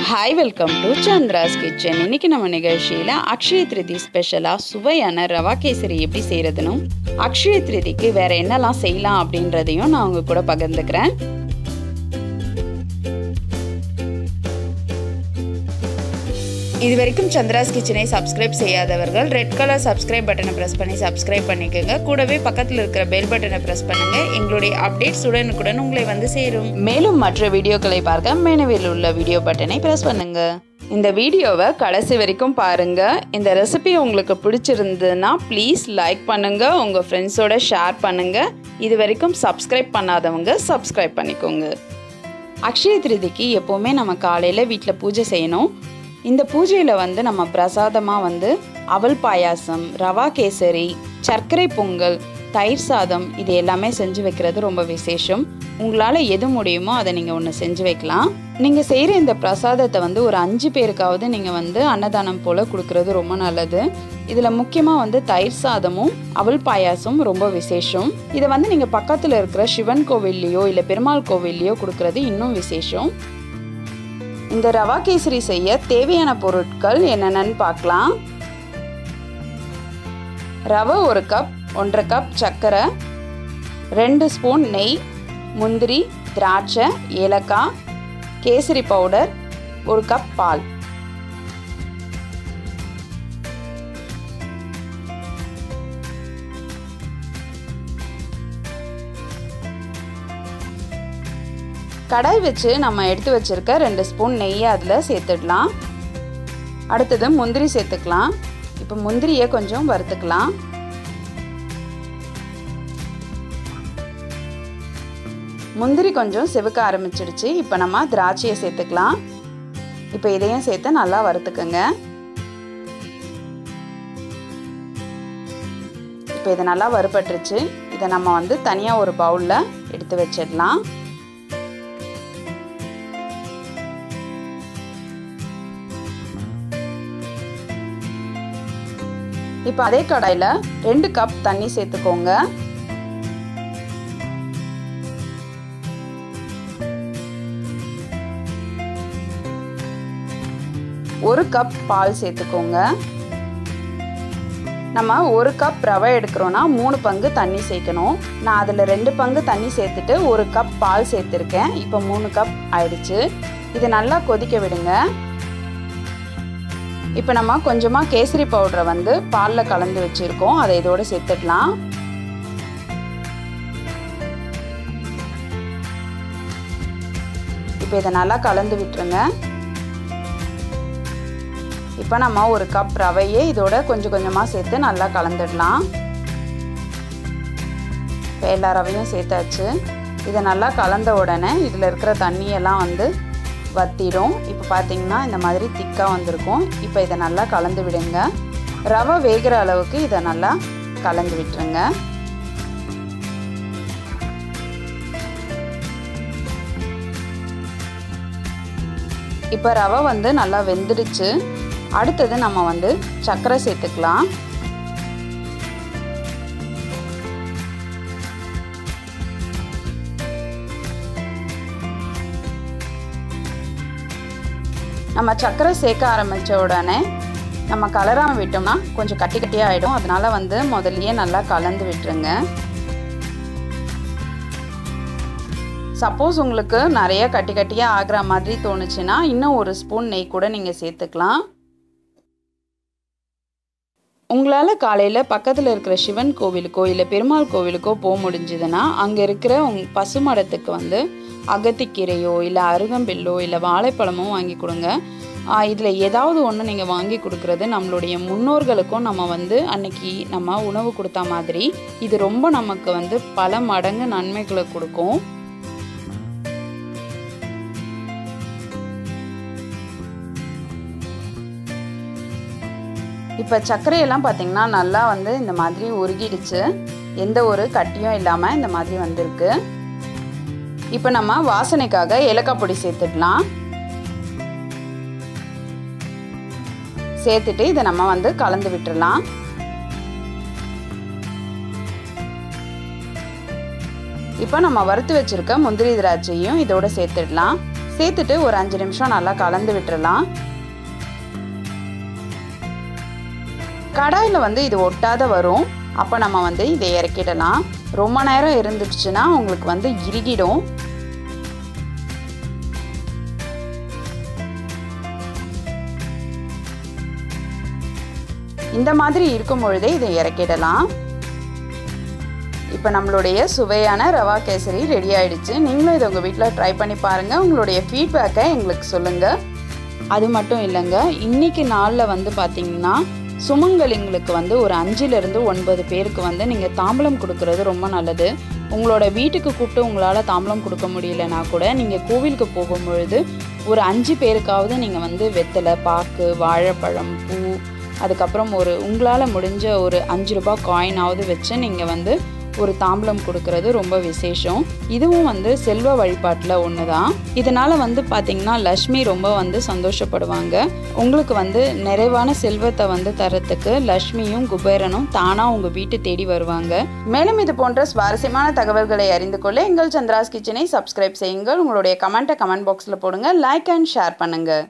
Hi, welcome to Chandra's Kitchen. இன்னைக்கு நம்ம நிகழ்ச்சியில அக்ஷய திருதி ஸ்பெஷலா சுவையான ரவா கேசரி எப்படி செய்யறதுன்னு அக்ஷய திருதிக்கு வேற என்னெல்லாம் செய்யலாம் அப்படின்றதையும் நான் உங்க கூட பகிர்ந்துக்கிறேன். இதுவரைக்கும் சந்திராஸ் கிச்சனை சப்ஸ்கிரைப் செய்யாதவர்கள் ரெட் கலர் சப்ஸ்கிரைப் பட்டனை பிரஸ் பண்ணி சப்ஸ்கிரைப் பண்ணிக்கோங்க. கூடவே பக்கத்தில் இருக்கிற பெல் பட்டனை பிரஸ் பண்ணுங்க. எங்களுடைய அப்டேட்ஸ் உடனுக்குடன் உங்களை வந்து சேரும். மேலும் மற்ற வீடியோக்களை பார்க்க மெனுவில் உள்ள வீடியோ பட்டனை பிரஸ் பண்ணுங்க. இந்த வீடியோவை கடைசி வரைக்கும் பாருங்க. இந்த ரெசிபி உங்களுக்கு பிடிச்சிருந்ததுன்னா ப்ளீஸ் லைக் பண்ணுங்க, உங்க ஃப்ரெண்ட்ஸோட ஷேர் பண்ணுங்க. இது வரைக்கும் சப்ஸ்கிரைப் பண்ணாதவங்க சப்ஸ்கிரைப் பண்ணிக்கோங்க. அக்ஷய திருதிக்கு எப்போவுமே நம்ம காலையில் வீட்டில் பூஜை செய்யணும். இந்த பூஜையில் வந்து நம்ம பிரசாதமாக வந்து அவல் பாயாசம், ரவா கேசரி, சர்க்கரை பொங்கல், தயிர் சாதம் இது எல்லாமே செஞ்சு வைக்கிறது ரொம்ப விசேஷம். உங்களால் எது முடியுமோ அதை நீங்கள் ஒன்று செஞ்சு வைக்கலாம். நீங்கள் செய்கிற இந்த பிரசாதத்தை வந்து ஒரு 5 பேருக்காவது நீங்கள் வந்து அன்னதானம் போல் கொடுக்கறது ரொம்ப நல்லது. இதில் முக்கியமாக வந்து தயிர் சாதமும் அவல் பாயாசமும் ரொம்ப விசேஷம். இதை வந்து நீங்கள் பக்கத்தில் இருக்கிற சிவன் கோவில்லையோ இல்லை பெருமாள் கோவில்லையோ கொடுக்கறது இன்னும் விசேஷம். இந்த ரவா கேசரி செய்ய தேவையான பொருட்கள் என்னென்னு பார்க்கலாம். ரவை 1 கப், 1/2 கப் சர்க்கரை, 2 ஸ்பூன் நெய், முந்திரி, திராட்சை, ஏலக்காய், கேசரி பவுடர், 1 கப் பால். கடாய் வச்சு நம்ம எடுத்து வச்சிருக்க 2 ஸ்பூன் நெய்யை அதில் சேர்த்துடலாம். அடுத்தது முந்திரி சேர்த்துக்கலாம். இப்போ முந்திரியை கொஞ்சம் வறுத்துக்கலாம். முந்திரி கொஞ்சம் செவக்க ஆரம்பிச்சிடுச்சு. இப்போ நம்ம திராட்சையை சேர்த்துக்கலாம். இப்போ இதையும் சேர்த்து நல்லா வறுத்துக்குங்க. இப்போ இது நல்லா வறுபட்டுருச்சு. இதை நம்ம வந்து தனியாக ஒரு பவுலில் எடுத்து வச்சிடலாம். இப்போ அதே கடாயில் 2 கப் தண்ணி சேர்த்துக்கோங்க. ஒரு கப் பால் சேர்த்துக்கோங்க. நம்ம 1 கப் ரவை எடுக்கிறோன்னா 3 பங்கு தண்ணி சேர்க்கணும். நான் அதில் 2 பங்கு தண்ணி சேர்த்துட்டு 1 கப் பால் சேர்த்துருக்கேன். இப்போ 3 கப் ஆயிடுச்சு. இதை நல்லா கொதிக்க விடுங்க. இப்போ நம்ம கொஞ்சமாக கேசரி பவுடரை வந்து பாலில் கலந்து வச்சுருக்கோம். அதை இதோடு சேர்த்துடலாம். இப்போ இதை நல்லா கலந்து விட்டுருங்க. இப்போ நம்ம 1 கப் ரவையை இதோட கொஞ்சம் கொஞ்சமாக சேர்த்து நல்லா கலந்துடலாம். இப்போ எல்லா ரவையும் சேர்த்தாச்சு. இதை நல்லா கலந்த உடனே இதில் இருக்கிற தண்ணியெல்லாம் வந்து வத்திடும். இப்போ பார்த்தீங்கன்னா இந்த மாதிரி திக்காக வந்திருக்கும். இப்போ இதை நல்லா கலந்து விடுங்க. ரவை வேகிற அளவுக்கு இதை நல்லா கலந்து விட்டுருங்க. இப்போ ரவை வந்து நல்லா வெந்துடுச்சு. அடுத்தது நம்ம வந்து சர்க்கரை சேர்த்துக்கலாம். நம்ம சர்க்கரை சேர்க்க ஆரம்பித்த உடனே நம்ம கலராமல் விட்டோம்னா கொஞ்சம் கட்டி கட்டியாக ஆகிடும். அதனால் வந்து முதல்லையே நல்லா கலந்து விட்டுருங்க. சப்போஸ் உங்களுக்கு நிறைய கட்டி கட்டியாக ஆகிற மாதிரி தோணுச்சுன்னா இன்னும் 1 ஸ்பூன் நெய் கூட நீங்கள் சேர்த்துக்கலாம். உங்களால் காலையில் பக்கத்தில் இருக்கிற சிவன் கோவிலுக்கோ இல்லை பெருமாள் கோவிலுக்கோ போக முடிஞ்சுதுன்னா அங்கே இருக்கிற பசுமடத்துக்கு வந்து அகத்திக்கீரையோ இல்லை அருகம்பில்லோ இல்லை வாழைப்பழமோ வாங்கி கொடுங்க. இதில் ஏதாவது ஒன்று நீங்கள் வாங்கி கொடுக்குறது நம்மளுடைய முன்னோர்களுக்கும் நம்ம வந்து அன்னைக்கு நம்ம உணவு கொடுத்த மாதிரி இது ரொம்ப நமக்கு வந்து பல மடங்கு நன்மைகளை கொடுக்கும். இப்போ சர்க்கரையெல்லாம் பார்த்திங்கன்னா நல்லா வந்து இந்த மாதிரி உருகிடுச்சு. எந்த ஒரு கட்டியும் இல்லாமல் இந்த மாதிரி வந்திருக்கு. இப்போ நம்ம வாசனைக்காக ஏலக்காய் பொடி சேர்த்துடலாம். சேர்த்துட்டு இதை நம்ம வந்து கலந்து விட்டுடலாம். இப்போ நம்ம வறுத்து வச்சிருக்க முந்திரி திராட்சையும் இதோட சேர்த்துடலாம். சேர்த்துட்டு ஒரு 5 நிமிஷம் நல்லா கலந்து விட்டுறலாம். கடாயில் வந்து இது ஒட்டாத வரும். அப்போ நம்ம வந்து இதை இறக்கிடலாம். ரொம்ப நேரம் இருந்துச்சுன்னா உங்களுக்கு வந்து இறுகிடும். இந்த மாதிரி இருக்கும் பொழுதே இதை இறக்கிடலாம். இப்போ நம்மளுடைய சுவையான ரவா கேசரி ரெடி ஆயிடுச்சு. நீங்களும் இதை உங்கள் வீட்டில் ட்ரை பண்ணி பாருங்கள். உங்களுடைய ஃபீட்பேக்கை எங்களுக்கு சொல்லுங்கள். அது மட்டும் இல்லைங்க, இன்றைக்கி நாளில் வந்து பார்த்திங்கன்னா சுமங்கலிங்களுக்கு வந்து ஒரு 5லிருந்து 9 பேருக்கு வந்து நீங்கள் தாம்பலம் கொடுக்கறது ரொம்ப நல்லது. உங்களோட வீட்டுக்கு கூப்பிட்டு உங்களால் தாம்பலம் கொடுக்க முடியலனா கூட நீங்கள் கோவிலுக்கு போகும்பொழுது ஒரு 5 பேருக்காவது நீங்கள் வந்து வெத்தலை, பாக்கு, வாழைப்பழம், பூ, அதுக்கப்புறம் உங்களால் முடிஞ்ச ஒரு 5 ரூபாய் காயினாவது வச்சு நீங்கள் வந்து ஒரு தாம்பலம் கொடுக்கறது ரொம்ப விசேஷம். இதுவும் வந்து செல்வ வழிபாட்டில் ஒன்று தான். இதனால் வந்து பார்த்திங்கன்னா லக்ஷ்மி ரொம்ப வந்து சந்தோஷப்படுவாங்க. உங்களுக்கு வந்து நிறைவான செல்வத்தை வந்து தரத்துக்கு லக்ஷ்மியும் குபேரனும் தானாக உங்கள் வீட்டு தேடி வருவாங்க. மேலும் இது போன்ற சுவாரஸ்யமான தகவல்களை அறிந்து கொள்ள எங்கள் சந்திராஸ் கிச்சனை சப்ஸ்கிரைப் செய்யுங்கள். உங்களுடைய கமெண்ட் பாக்ஸில் போடுங்க. லைக் அண்ட் ஷேர் பண்ணுங்கள்.